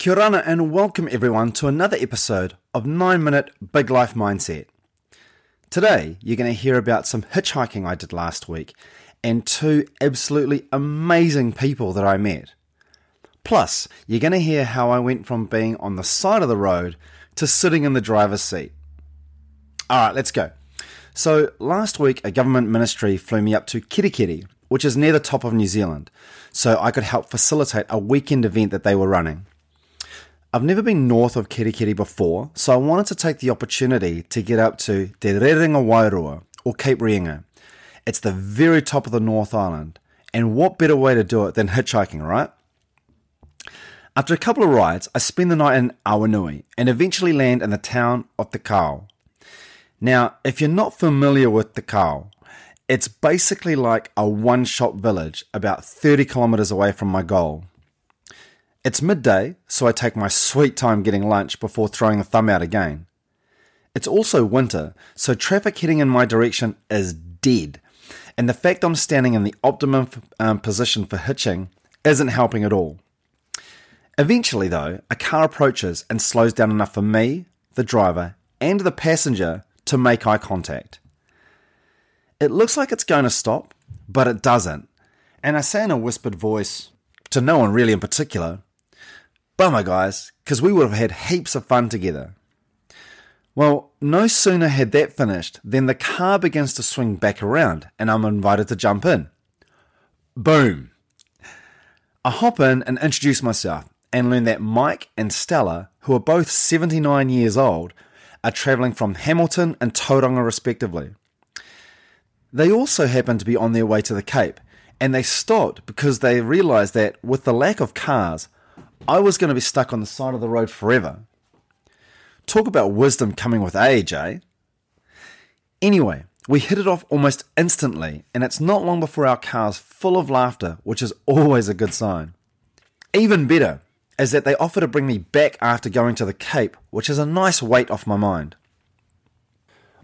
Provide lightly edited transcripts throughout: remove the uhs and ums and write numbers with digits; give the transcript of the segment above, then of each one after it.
Kia ora and welcome everyone to another episode of 9 Minute Big Life Mindset. Today you're going to hear about some hitchhiking I did last week and two absolutely amazing people that I met. Plus, you're going to hear how I went from being on the side of the road to sitting in the driver's seat. Alright, let's go. So last week a government ministry flew me up to Kirikiri, which is near the top of New Zealand, so I could help facilitate a weekend event that they were running. I've never been north of Kirikiri before, so I wanted to take the opportunity to get up to Te Rerenga Wairua, or Cape Reinga. It's the very top of the North Island, and what better way to do it than hitchhiking, right? After a couple of rides, I spend the night in Awanui, and eventually land in the town of Te Kao. Now, if you're not familiar with Te Kao, it's basically like a one-shop village about 30 kilometres away from my goal. It's midday, so I take my sweet time getting lunch before throwing the thumb out again. It's also winter, so traffic heading in my direction is dead, and the fact I'm standing in the optimum position for hitching isn't helping at all. Eventually though, a car approaches and slows down enough for me, the driver, and the passenger to make eye contact. It looks like it's going to stop, but it doesn't, and I say in a whispered voice, to no one really in particular, "Bummer guys, because we would have had heaps of fun together." Well, no sooner had that finished than the car begins to swing back around and I'm invited to jump in. Boom! I hop in and introduce myself and learn that Mike and Stella, who are both 79 years old, are travelling from Hamilton and Tauranga respectively. They also happen to be on their way to the Cape, and they stopped because they realised that with the lack of cars, I was going to be stuck on the side of the road forever. Talk about wisdom coming with age, eh? Anyway, we hit it off almost instantly, and it's not long before our car's full of laughter, which is always a good sign. Even better is that they offer to bring me back after going to the Cape, which is a nice weight off my mind.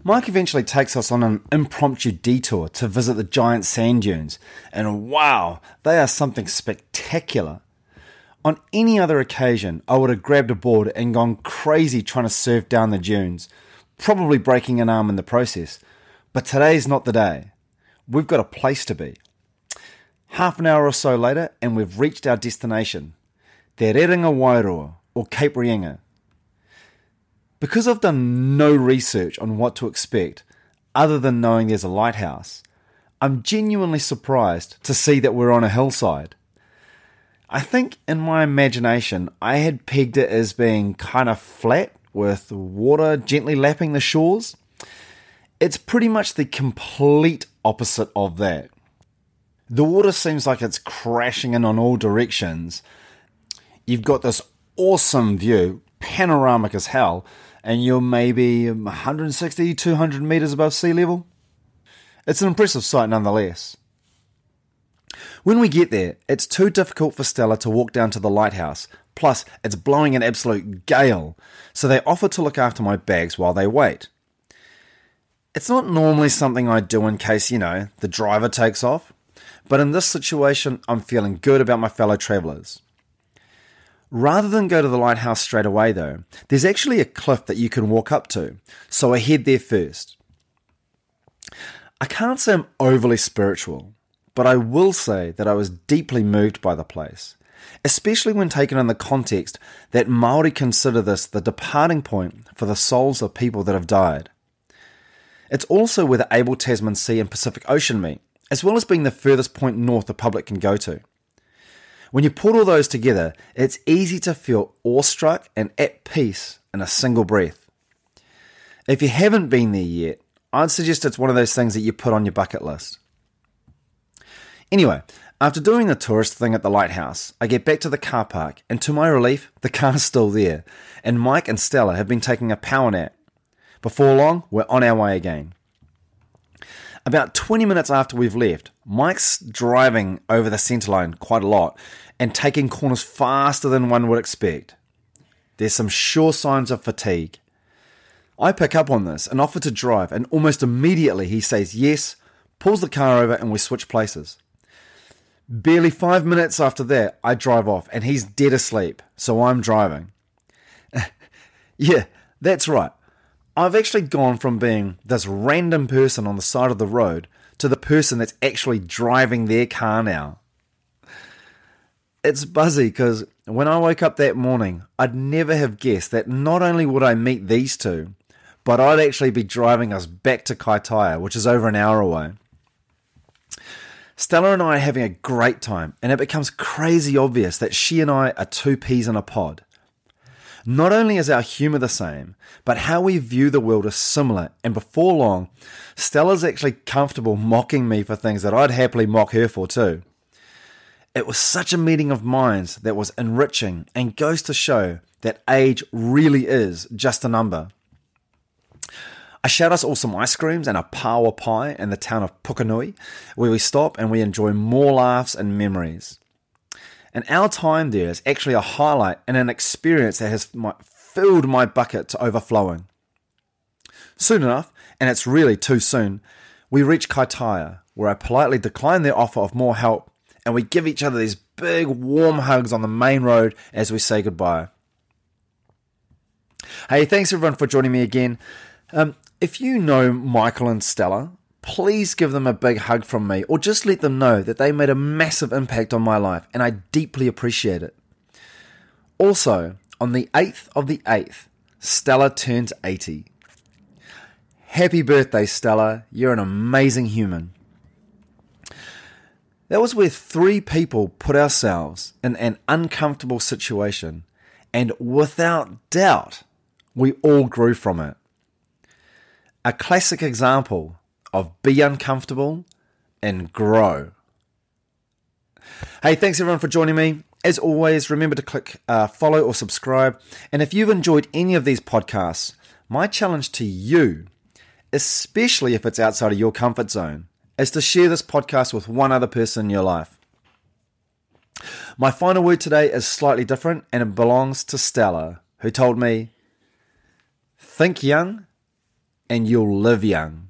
Mike eventually takes us on an impromptu detour to visit the giant sand dunes, and wow, they are something spectacular. On any other occasion, I would have grabbed a board and gone crazy trying to surf down the dunes, probably breaking an arm in the process. But today's not the day. We've got a place to be. Half an hour or so later, and we've reached our destination, Te Rerenga Wairua, or Cape Reinga. Because I've done no research on what to expect, other than knowing there's a lighthouse, I'm genuinely surprised to see that we're on a hillside. I think in my imagination, I had pegged it as being kind of flat with water gently lapping the shores. It's pretty much the complete opposite of that. The water seems like it's crashing in on all directions. You've got this awesome view, panoramic as hell, and you're maybe 160, 200 metres above sea level. It's an impressive sight nonetheless. When we get there, it's too difficult for Stella to walk down to the lighthouse, plus it's blowing an absolute gale, so they offer to look after my bags while they wait. It's not normally something I do in case, the driver takes off, but in this situation, I'm feeling good about my fellow travellers. Rather than go to the lighthouse straight away though, there's actually a cliff that you can walk up to, so I head there first. I can't say I'm overly spiritual, but I will say that I was deeply moved by the place, especially when taken in the context that Māori consider this the departing point for the souls of people that have died. It's also where the Abel Tasman Sea and Pacific Ocean meet, as well as being the furthest point north the public can go to. When you put all those together, it's easy to feel awestruck and at peace in a single breath. If you haven't been there yet, I'd suggest it's one of those things that you put on your bucket list. Anyway, after doing the tourist thing at the lighthouse, I get back to the car park, and to my relief, the car's still there, and Mike and Stella have been taking a power nap. Before long, we're on our way again. About 20 minutes after we've left, Mike's driving over the centreline quite a lot and taking corners faster than one would expect. There's some sure signs of fatigue. I pick up on this and offer to drive, and almost immediately he says yes, pulls the car over, and we switch places. Barely 5 minutes after that, I drive off and he's dead asleep, so I'm driving. Yeah, that's right. I've actually gone from being this random person on the side of the road to the person that's actually driving their car now. It's buzzy because when I woke up that morning, I'd never have guessed that not only would I meet these two, but I'd actually be driving us back to Kaitaia, which is over an hour away. Stella and I are having a great time, and it becomes crazy obvious that she and I are two peas in a pod. Not only is our humour the same, but how we view the world is similar, and before long, Stella's actually comfortable mocking me for things that I'd happily mock her for too. It was such a meeting of minds that was enriching and goes to show that age really is just a number. I shout us all some ice creams and a pāua pie in the town of Pukenui, where we stop and we enjoy more laughs and memories. And our time there is actually a highlight and an experience that has filled my bucket to overflowing. Soon enough, and it's really too soon, we reach Kaitaia, where I politely decline their offer of more help, and we give each other these big warm hugs on the main road as we say goodbye. Hey, thanks everyone for joining me again. If you know Michael and Stella, please give them a big hug from me, or just let them know that they made a massive impact on my life, and I deeply appreciate it. Also, on the 8th of the 8th, Stella turns 80. Happy birthday, Stella. You're an amazing human. That was where three people put ourselves in an uncomfortable situation, and without doubt, we all grew from it. A classic example of be uncomfortable and grow. Hey, thanks everyone for joining me. As always, remember to click follow or subscribe. And if you've enjoyed any of these podcasts, my challenge to you, especially if it's outside of your comfort zone, is to share this podcast with one other person in your life. My final word today is slightly different, and it belongs to Stella, who told me, think young and you'll live young.